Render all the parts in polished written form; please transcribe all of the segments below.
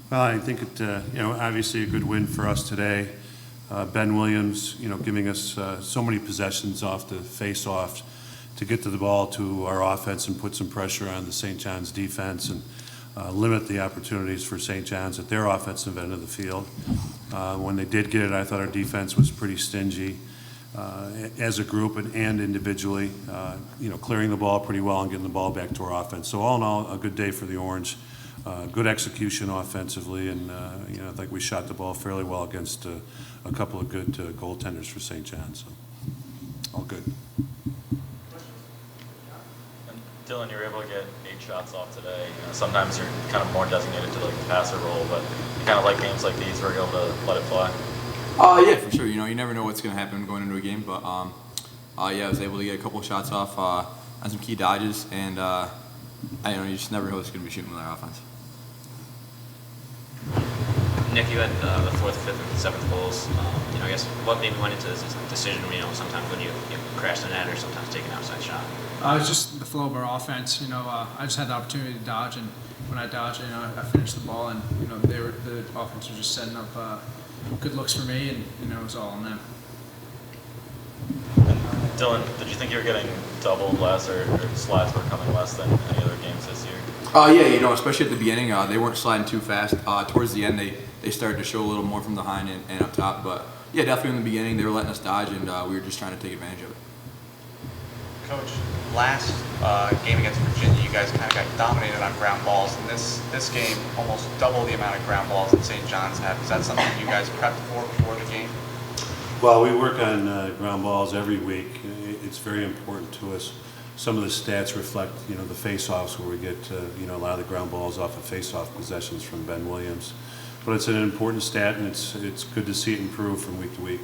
Well, I think it, obviously a good win for us today. Ben Williams, giving us so many possessions off the face-off to get to the ball to our offense and put some pressure on the St. John's defense and limit the opportunities for St. John's at their offensive end of the field. When they did get it, I thought our defense was pretty stingy as a group and individually, clearing the ball pretty well and getting the ball back to our offense. So all in all, a good day for the Orange. Good execution offensively, and I think we shot the ball fairly well against a couple of good goaltenders for St. John's. So all good. And Dylan, you were able to get 8 shots off today. Sometimes you're kind of more designated to the passer role, but you kind of like games like these where you're able to let it fly. Yeah, for sure. You never know what's going to happen going into a game, but I was able to get a couple of shots off on some key dodges, and you just never know what's going to be shooting with our offense. Nick, you had the 4th, 5th, and 7th goals. I guess what maybe went into this decision, sometimes when you crash the net or sometimes take an outside shot? It was just the flow of our offense. I just had the opportunity to dodge, and when I dodged, I finished the ball, and the offense was just setting up good looks for me, and it was all on them. Dylan, did you think you were getting doubled less or slides were coming less than any other games this year? Yeah, especially at the beginning, they weren't sliding too fast. Towards the end, they started to show a little more from behind and up top. But yeah, definitely in the beginning, they were letting us dodge, and we were just trying to take advantage of it. Coach, last game against Virginia, you guys kind of got dominated on ground balls, and this game almost double the amount of ground balls that St. John's have. Is that something you guys prepped for before the game? Well, we work on ground balls every week. It's very important to us. Some of the stats reflect, the face-offs where we get, a lot of the ground balls off of face-off possessions from Ben Williams. But it's an important stat, and it's good to see it improve from week to week.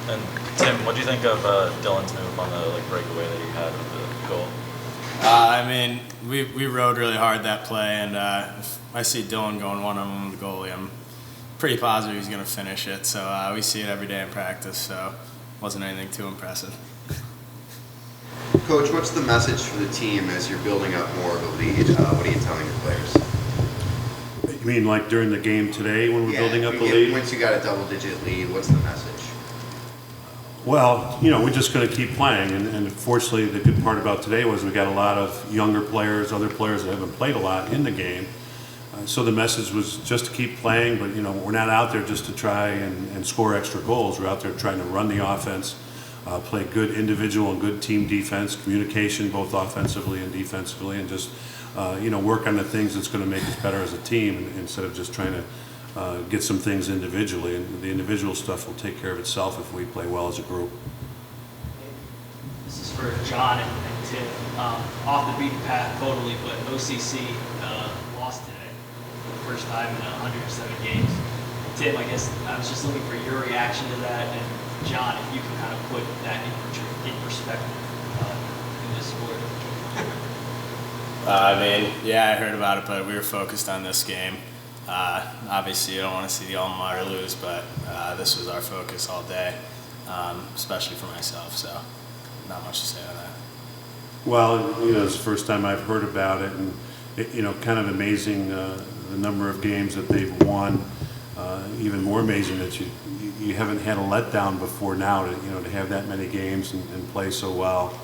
And Tim, what do you think of Dylan's move on the breakaway that he had with the goal? We rode really hard that play, and if I see Dylan going one-on-one with the goalie, I'm pretty positive he's going to finish it. So we see it every day in practice, so it wasn't anything too impressive. Coach, what's the message for the team as you're building up more of a lead? What are you telling your players? You mean like during the game today when we're building up a lead? Once you got a double-digit lead, what's the message? Well, we're just going to keep playing, and fortunately the good part about today was we got a lot of younger players, other players that haven't played a lot in the game. So the message was just to keep playing, but we're not out there just to try and score extra goals. We're out there trying to run the offense, play good individual and good team defense, communication both offensively and defensively, and just work on the things that's going to make us better as a team instead of just trying to get some things individually. And the individual stuff will take care of itself if we play well as a group. This is for John and Tim. Off the beaten path totally, but OCC lost today for the first time in 107 games. Tim, I guess I was just looking for your reaction to that, and John, if you can kind of put that in perspective in this sport. I heard about it, but we were focused on this game. Obviously, you don't want to see the alma mater lose, but this was our focus all day, especially for myself, so not much to say on that. Well, it's the first time I've heard about it, and kind of amazing the number of games that they've won. Even more amazing that you haven't had a letdown before now to have that many games and play so well.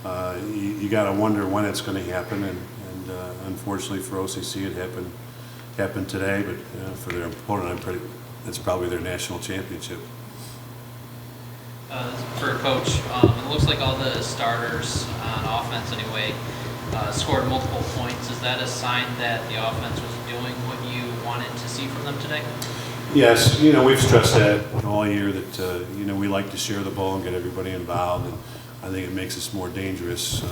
You got to wonder when it's going to happen, and unfortunately for OCC it happened today, but for their opponent, it's probably their national championship. For a coach, it looks like all the starters on offense anyway scored multiple points. Is that a sign that the offense was doing what you wanted to see from them today? Yes, we've stressed that all year that we like to share the ball and get everybody involved, and I think it makes us more dangerous,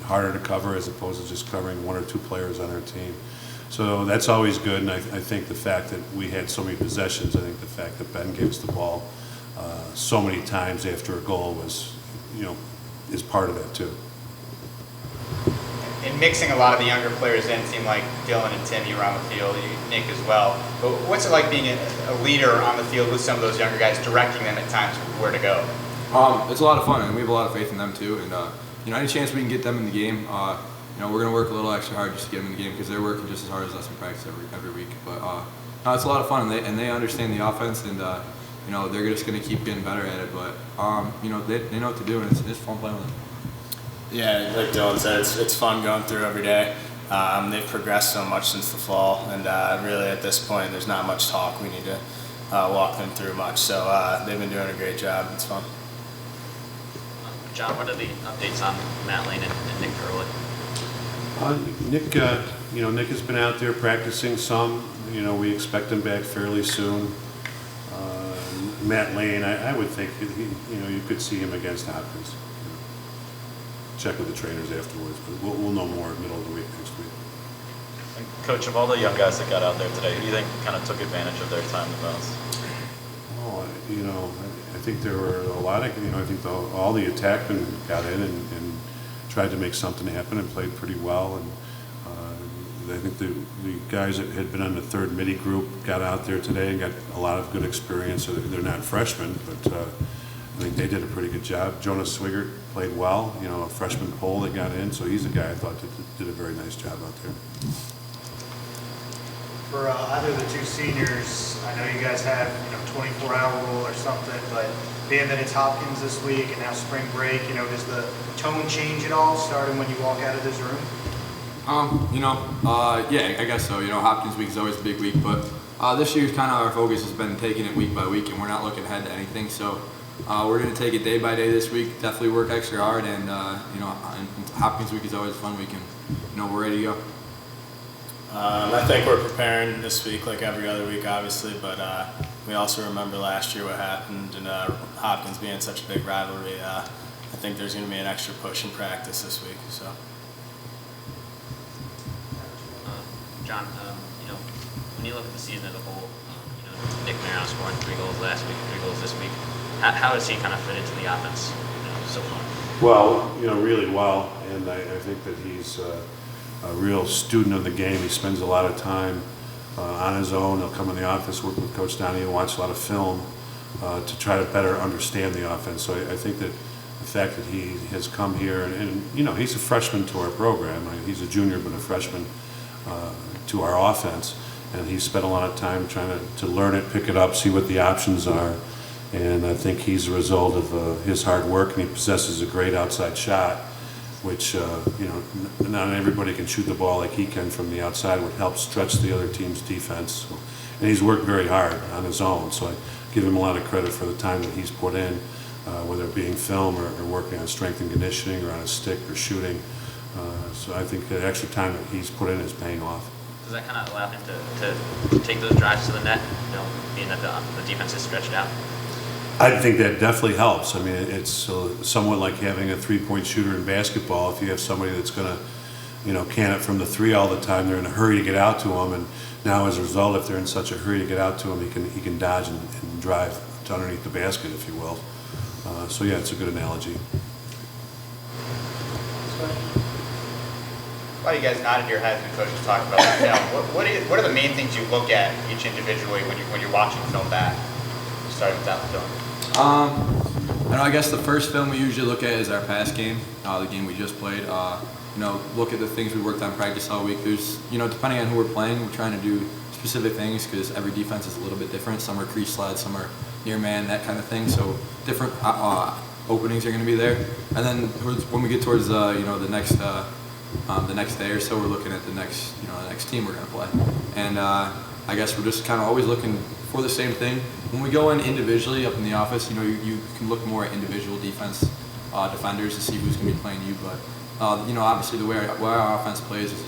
harder to cover as opposed to just covering one or two players on our team. So that's always good, and I think the fact that we had so many possessions, I think the fact that Ben gave us the ball so many times after a goal was, is part of that too. in mixing a lot of the younger players in, it seemed like Dylan and Tim, you were on the field, Nick as well. But what's it like being a leader on the field with some of those younger guys, directing them at times where to go? It's a lot of fun, and we have a lot of faith in them too. And any chance we can get them in the game, we're going to work a little extra hard just to get them in the game because they're working just as hard as us in practice every week. But no, it's a lot of fun, and they understand the offense, and they're just going to keep getting better at it. But they know what to do, and it's fun playing with them. Yeah, like Dylan said, it's fun going through every day. They've progressed so much since the fall, and really at this point, there's not much talk. We need to walk them through much. So they've been doing a great job. It's fun. John, what are the updates on Matt Lane and Nick Curley? Nick has been out there practicing some. We expect him back fairly soon. Matt Lane, I would think you could see him against Hopkins. Check with the trainers afterwards, but we'll know more middle of the week next week. And Coach, of all the young guys that got out there today, who do you think kind of took advantage of their time the most? I think there were a lot of, I think all the attackmen got in and tried to make something happen and played pretty well. And I think the guys that had been on the third midi group got out there today and got a lot of good experience. So they're not freshmen, but I think they did a pretty good job. Jonas Swigert played well, a freshman pole that got in. So he's a guy I thought did a very nice job out there. For either of the two seniors, I know you guys have 24-hour rule or something, but being that it's Hopkins this week and now spring break, does the tone change at all starting when you walk out of this room? Yeah, I guess so. Hopkins week is always a big week, but this year's kind of our focus has been taking it week by week, and we're not looking ahead to anything. So we're going to take it day by day this week. Definitely work extra hard, and and Hopkins week is always a fun week, and we're ready to go. I think we're preparing this week like every other week, obviously, but we also remember last year what happened, and Hopkins being such a big rivalry. I think there's going to be an extra push in practice this week. So, John, when you look at the season as a whole, Nick Mariano scoring 3 goals last week, 3 goals this week. How does he kind of fit into the offense so far? Well, really well, and I think that he's a real student of the game. He spends a lot of time on his own. He'll come in the office, work with Coach Donnie, and watch a lot of film to try to better understand the offense. So I think that the fact that he has come here, and he's a freshman to our program. He's a junior, but a freshman to our offense, and he's spent a lot of time trying to learn it, pick it up, see what the options are. And I think he's a result of his hard work, and he possesses a great outside shot, which, not everybody can shoot the ball like he can from the outside, which helps stretch the other team's defense. So, and he's worked very hard on his own, so I give him a lot of credit for the time that he's put in, whether it being film or working on strength and conditioning or on a stick or shooting. So I think the extra time that he's put in is paying off. Does that kind of allow him to take those drives to the net, being that the defense is stretched out? I think that definitely helps. I mean, it's somewhat like having a three-point shooter in basketball. If you have somebody that's going to, can it from the three all the time, they're in a hurry to get out to him. And now, as a result, if they're in such a hurry to get out to him, he can dodge and drive to underneath the basket, if you will. So yeah, it's a good analogy. A lot of you guys nodded your heads when Coach was talking about that film. What are the main things you look at each individually when you're watching film back? Starting with that film. I guess the first film we usually look at is our pass game, the game we just played. Look at the things we worked on practice all week. There's, depending on who we're playing, we're trying to do specific things because every defense is a little bit different. Some are crease slide, some are near man, that kind of thing. So different openings are going to be there. And then when we get towards the next day or so, we're looking at the next team we're going to play. And I guess we're just kind of always looking for the same thing. When we go in individually up in the office, you can look more at individual defenders to see who's going to be playing you. But obviously the way our offense plays is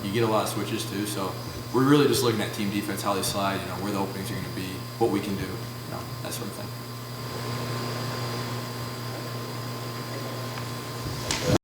you get a lot of switches too. So we're really just looking at team defense, how they slide, where the openings are going to be, what we can do, that sort of thing.